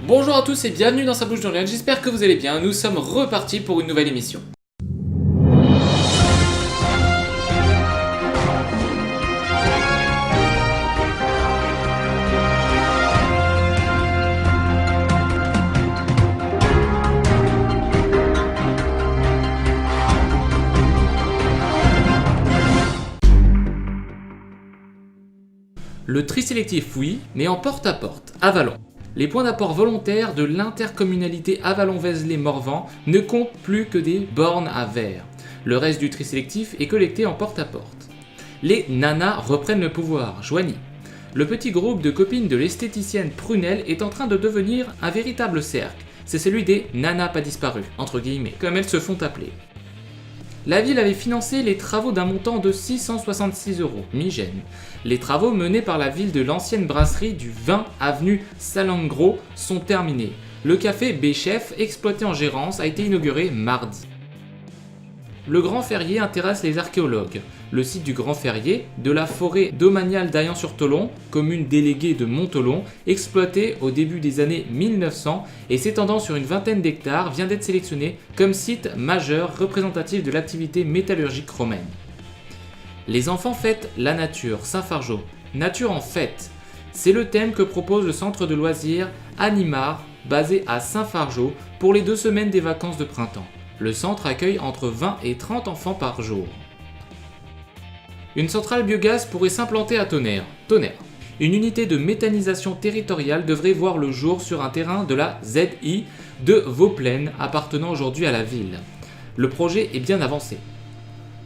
Bonjour à tous et bienvenue dans Sa Bouche d'Orion, j'espère que vous allez bien, nous sommes repartis pour une nouvelle émission. Le tri sélectif oui, mais en porte-à-porte, à Vallon. Les points d'apport volontaires de l'intercommunalité Avallon-Vézelay-Morvan ne comptent plus que des bornes à verre. Le reste du tri sélectif est collecté en porte-à-porte. Les nanas reprennent le pouvoir, joignez. Le petit groupe de copines de l'esthéticienne Prunelle est en train de devenir un véritable cercle. C'est celui des nanas pas disparues, entre guillemets, comme elles se font appeler. La ville avait financé les travaux d'un montant de 666 €, mi-gêne. Les travaux menés par la ville de l'ancienne brasserie du 20 avenue Salengro sont terminés. Le café B-Chef, exploité en gérance, a été inauguré mardi. Le Grand Ferrier intéresse les archéologues. Le site du Grand Ferrier, de la forêt domaniale d'Aillan-sur-Tholon, commune déléguée de Montholon, exploité au début des années 1900 et s'étendant sur une vingtaine d'hectares, vient d'être sélectionné comme site majeur représentatif de l'activité métallurgique romaine. Les enfants fêtent la nature, Saint-Fargeau. Nature en fête. C'est le thème que propose le centre de loisirs Animar, basé à Saint-Fargeau, pour les 2 semaines des vacances de printemps. Le centre accueille entre 20 et 30 enfants par jour. Une centrale biogaz pourrait s'implanter à Tonnerre. Une unité de méthanisation territoriale devrait voir le jour sur un terrain de la ZI de Vauplaine, appartenant aujourd'hui à la ville. Le projet est bien avancé.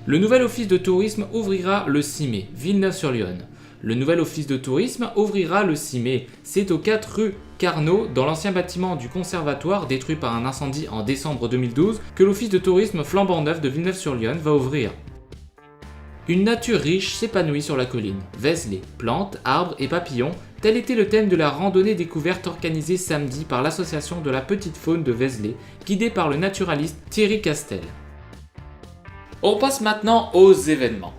Le nouvel office de tourisme ouvrira le 6 mai, Villeneuve-sur-Yonne. Le nouvel office de tourisme ouvrira le 6 mai. C'est aux 4 rue Carnot, dans l'ancien bâtiment du conservatoire détruit par un incendie en décembre 2012, que l'office de tourisme flambant neuf de Villeneuve-sur-Yonne va ouvrir. Une nature riche s'épanouit sur la colline. Vézelay, plantes, arbres et papillons, tel était le thème de la randonnée découverte organisée samedi par l'association de la petite faune de Vézelay, guidée par le naturaliste Thierry Castel. On passe maintenant aux événements.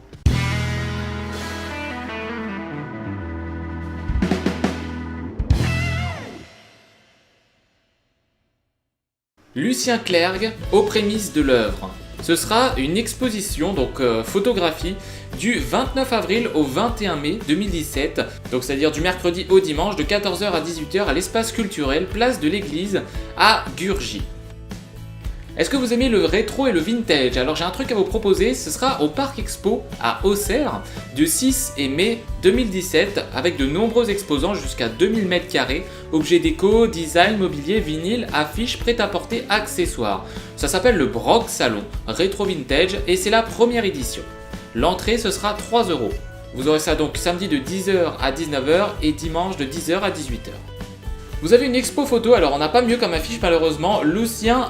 Lucien Clergue aux prémices de l'œuvre. Ce sera une exposition, photographie, du 29 avril au 21 mai 2017, donc c'est-à-dire du mercredi au dimanche de 14h à 18h à l'espace culturel Place de l'Église à Gurgy. Est-ce que vous aimez le rétro et le vintage? Alors j'ai un truc à vous proposer, ce sera au Parc Expo à Auxerre du 6 et mai 2017 avec de nombreux exposants jusqu'à 2000 m², objets déco, design, mobilier, vinyle, affiches, prêt-à-porter, accessoires. Ça s'appelle le Broc Salon Rétro Vintage et c'est la première édition. L'entrée ce sera 3 €. Vous aurez ça donc samedi de 10h à 19h et dimanche de 10h à 18h. Vous avez une expo photo, alors on n'a pas mieux comme affiche malheureusement, Lucien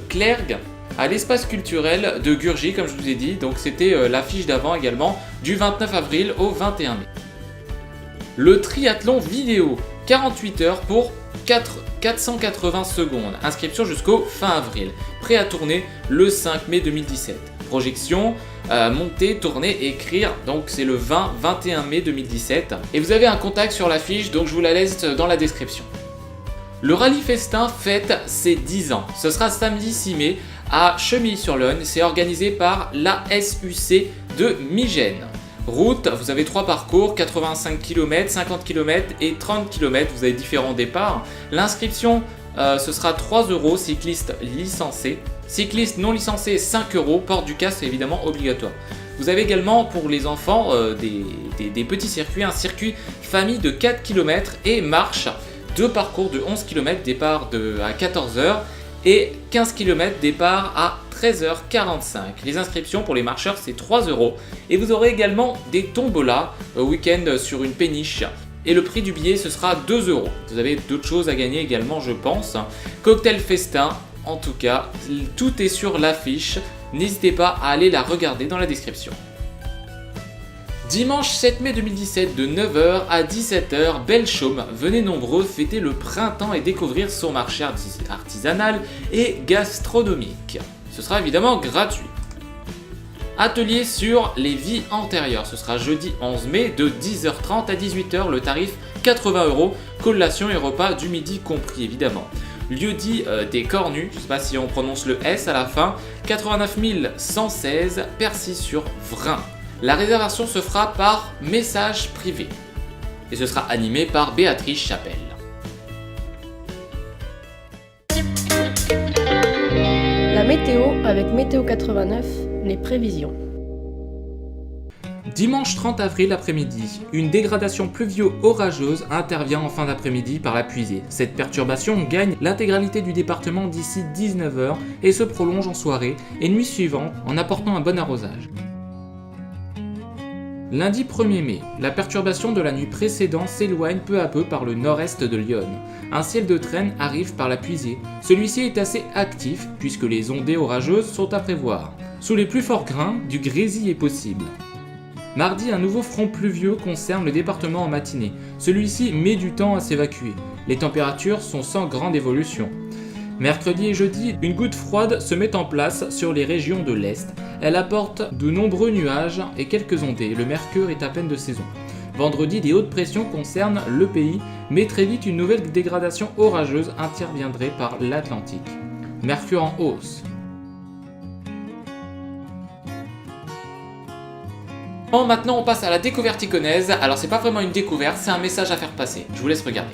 Clergue à l'espace culturel de Gurgy comme je vous ai dit, donc c'était l'affiche d'avant également du 29 avril au 21 mai. Le triathlon vidéo, 48 heures pour 480 secondes, inscription jusqu'au fin avril, prêt à tourner le 5 mai 2017. Projection, monter, tourner, écrire, donc c'est le 20-21 mai 2017. Et vous avez un contact sur l'affiche, donc je vous la laisse dans la description. Le Rallye Festin fête ses 10 ans. Ce sera samedi 6 mai à Chemilly-sur-Lonne. C'est organisé par l'ASUC de Migène. Route, vous avez 3 parcours, 85 km, 50 km et 30 km. Vous avez différents départs. L'inscription, ce sera 3 €, cycliste licencé. Cycliste non licencé, 5 €. Port du casque, c'est évidemment obligatoire. Vous avez également pour les enfants des petits circuits, un circuit famille de 4 km et marche. 2 parcours de 11 km, départ à 14h et 15 km, départ à 13h45. Les inscriptions pour les marcheurs c'est 3 € et vous aurez également des tombolas week-end sur une péniche et le prix du billet ce sera 2 €. Vous avez d'autres choses à gagner également je pense. Cocktail festin, en tout cas tout est sur l'affiche, n'hésitez pas à aller la regarder dans la description. Dimanche 7 mai 2017 de 9h à 17h, Belchaume, venez nombreux fêter le printemps et découvrir son marché artisanal et gastronomique. Ce sera évidemment gratuit. Atelier sur les vies antérieures, ce sera jeudi 11 mai de 10h30 à 18h, le tarif 80 €, collation et repas du midi compris évidemment. Lieu-dit des Cornues, je ne sais pas si on prononce le S à la fin, 89 116 Percy-sur-Vrain. La réservation se fera par message privé et ce sera animé par Béatrice Chapelle. La météo avec Météo 89, les prévisions. Dimanche 30 avril après-midi, une dégradation pluvio-orageuse intervient en fin d'après-midi par la Puisée. Cette perturbation gagne l'intégralité du département d'ici 19 h et se prolonge en soirée et nuit suivante en apportant un bon arrosage. Lundi 1er mai, la perturbation de la nuit précédente s'éloigne peu à peu par le nord-est de Lyon. Un ciel de traîne arrive par la Puisée. Celui-ci est assez actif puisque les ondées orageuses sont à prévoir. Sous les plus forts grains, du grésil est possible. Mardi, un nouveau front pluvieux concerne le département en matinée. Celui-ci met du temps à s'évacuer. Les températures sont sans grande évolution. Mercredi et jeudi, une goutte froide se met en place sur les régions de l'Est. Elle apporte de nombreux nuages et quelques ondées. Le mercure est à peine de saison. Vendredi, des hautes pressions concernent le pays, mais très vite une nouvelle dégradation orageuse interviendrait par l'Atlantique. Mercure en hausse. Bon, maintenant on passe à la découverte iconaise. Alors c'est pas vraiment une découverte, c'est un message à faire passer. Je vous laisse regarder.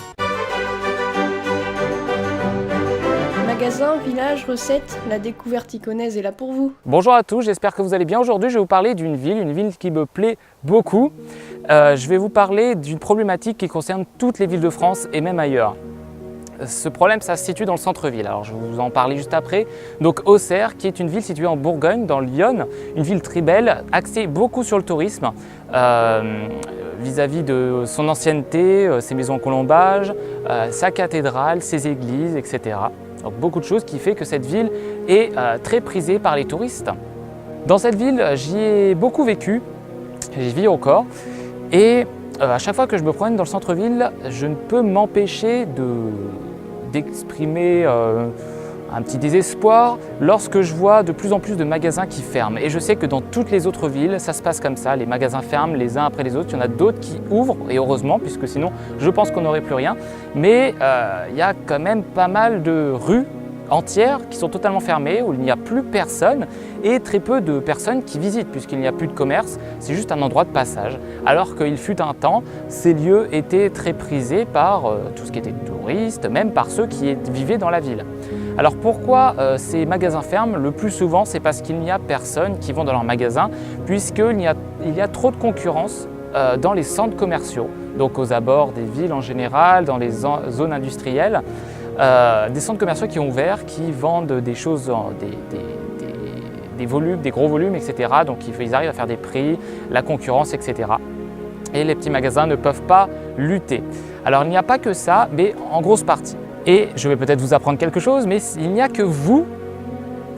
Magasin, village, recette, la découverte iconaise est là pour vous. Bonjour à tous, j'espère que vous allez bien. Aujourd'hui, je vais vous parler d'une ville qui me plaît beaucoup. Je vais vous parler d'une problématique qui concerne toutes les villes de France et même ailleurs. Ce problème, ça se situe dans le centre-ville. Alors, je vais vous en parler juste après. Donc, Auxerre, qui est une ville située en Bourgogne, dans l'Yonne, une ville très belle, axée beaucoup sur le tourisme, vis-à-vis de son ancienneté, ses maisons en colombage, sa cathédrale, ses églises, etc. Donc beaucoup de choses qui fait que cette ville est très prisée par les touristes. Dans cette ville, j'y ai beaucoup vécu, j'y vis encore, et à chaque fois que je me promène dans le centre-ville, je ne peux m'empêcher d'exprimer un petit désespoir lorsque je vois de plus en plus de magasins qui ferment. Et je sais que dans toutes les autres villes, ça se passe comme ça, les magasins ferment les uns après les autres. Il y en a d'autres qui ouvrent, et heureusement, puisque sinon je pense qu'on n'aurait plus rien. Mais il y a quand même pas mal de rues entières qui sont totalement fermées, où il n'y a plus personne et très peu de personnes qui visitent puisqu'il n'y a plus de commerce, c'est juste un endroit de passage. Alors qu'il fut un temps, ces lieux étaient très prisés par tout ce qui était touristes, même par ceux qui vivaient dans la ville. Alors pourquoi ces magasins ferment? Le plus souvent, c'est parce qu'il n'y a personne qui vont dans leurs magasins puisqu'il y a trop de concurrence dans les centres commerciaux, donc aux abords des villes en général, dans les zones industrielles. Des centres commerciaux qui ont ouvert, qui vendent des choses, des volumes, des gros volumes, etc. Donc ils arrivent à faire des prix, la concurrence, etc. Et les petits magasins ne peuvent pas lutter. Alors il n'y a pas que ça, mais en grosse partie. Et je vais peut-être vous apprendre quelque chose, mais il n'y a que vous,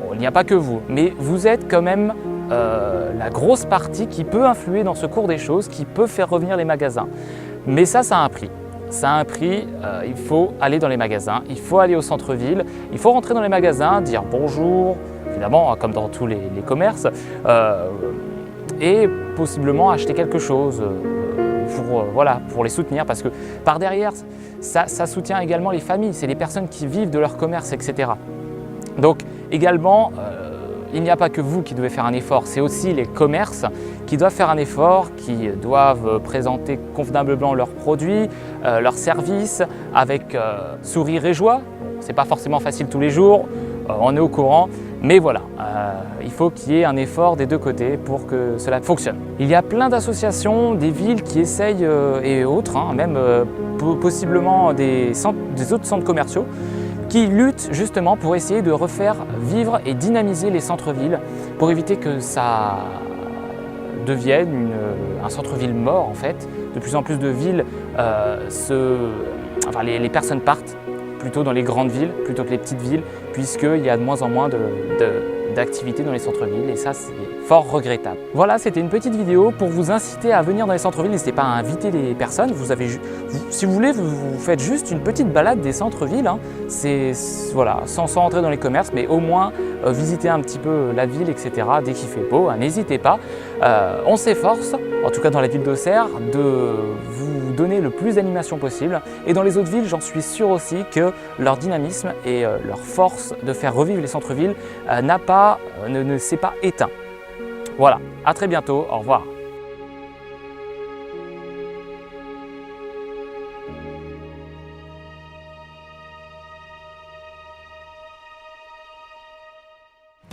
bon, il n'y a pas que vous, mais vous êtes quand même la grosse partie qui peut influer dans ce cours des choses, qui peut faire revenir les magasins. Mais ça a un prix. Ça a un prix, il faut aller dans les magasins, il faut aller au centre-ville, il faut rentrer dans les magasins, dire bonjour, évidemment, comme dans tous les commerces, et possiblement acheter quelque chose pour les soutenir, parce que par derrière, ça soutient également les familles, c'est les personnes qui vivent de leur commerce, etc. Donc également, il n'y a pas que vous qui devez faire un effort, c'est aussi les commerces qui doivent faire un effort, qui doivent présenter convenablement leurs produits, leurs services avec sourire et joie. Ce n'est pas forcément facile tous les jours, on est au courant, mais voilà, il faut qu'il y ait un effort des deux côtés pour que cela fonctionne. Il y a plein d'associations, des villes qui essayent, et autres, même possiblement des autres centres commerciaux, qui luttent justement pour essayer de refaire vivre et dynamiser les centres-villes pour éviter que ça devienne un centre-ville mort en fait. De plus en plus de villes, les personnes partent plutôt dans les grandes villes plutôt que les petites villes puisqu'il y a de moins en moins d'activités dans les centres-villes et ça c'est fort regrettable. Voilà, c'était une petite vidéo pour vous inciter à venir dans les centres-villes. N'hésitez pas à inviter les personnes. Si vous voulez, vous faites juste une petite balade des centres-villes. Voilà, sans entrer dans les commerces, mais au moins visiter un petit peu la ville, etc. Dès qu'il fait beau, n'hésitez pas. On s'efforce, en tout cas dans la ville d'Auxerre, de vous donner le plus d'animation possible. Et dans les autres villes, j'en suis sûr aussi que leur dynamisme et leur force de faire revivre les centres-villes ne s'est pas éteint. Voilà, à très bientôt, au revoir.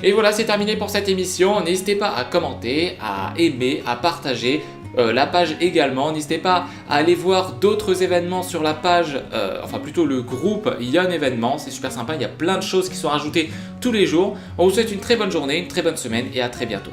Et voilà, c'est terminé pour cette émission. N'hésitez pas à commenter, à aimer, à partager la page également. N'hésitez pas à aller voir d'autres événements sur la page, enfin plutôt le groupe Yon Événements. C'est super sympa, il y a plein de choses qui sont rajoutées tous les jours. On vous souhaite une très bonne journée, une très bonne semaine et à très bientôt.